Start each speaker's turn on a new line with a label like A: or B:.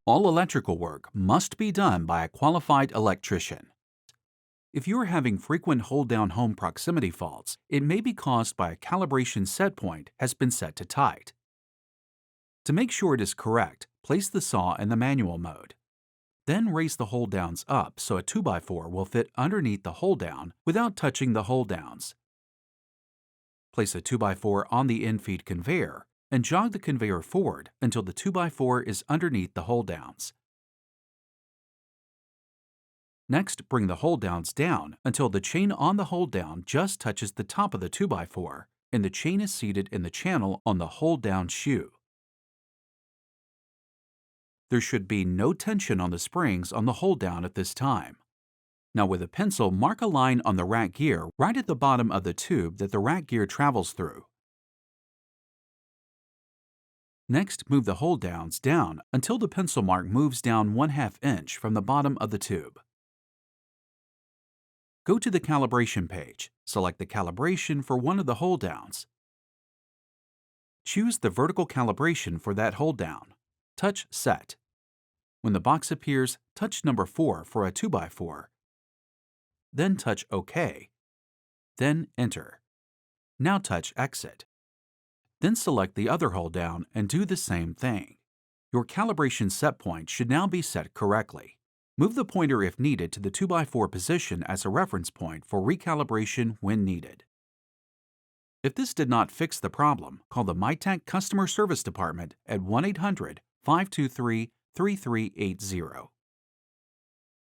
A: All electrical work must be done by a qualified electrician. If you are having frequent hold-down home proximity faults, it may be caused by a calibration set point has been set to tight. To make sure it is correct, place the saw in the manual mode. Then raise the hold-downs up so a 2x4 will fit underneath the hold-down without touching the hold-downs. Place a 2x4 on the in-feed conveyor and jog the conveyor forward until the 2x4 is underneath the hold-downs. Next, bring the hold-downs down until the chain on the hold-down just touches the top of the 2x4 and the chain is seated in the channel on the hold-down shoe. There should be no tension on the springs on the hold-down at this time. Now with a pencil, mark a line on the rack gear right at the bottom of the tube that the rack gear travels through. Next, move the hold-downs down until the pencil mark moves down 1/2 inch from the bottom of the tube. Go to the calibration page, select the calibration for one of the hold-downs. Choose the vertical calibration for that hold-down. Touch Set. When the box appears, touch number 4 for a 2x4. Then touch OK. Then Enter. Now touch Exit. Then select the other hold-down and do the same thing. Your calibration set point should now be set correctly. Move the pointer if needed to the 2x4 position as a reference point for recalibration when needed. If this did not fix the problem, call the MiTek Customer Service Department at 1-800-523-3380.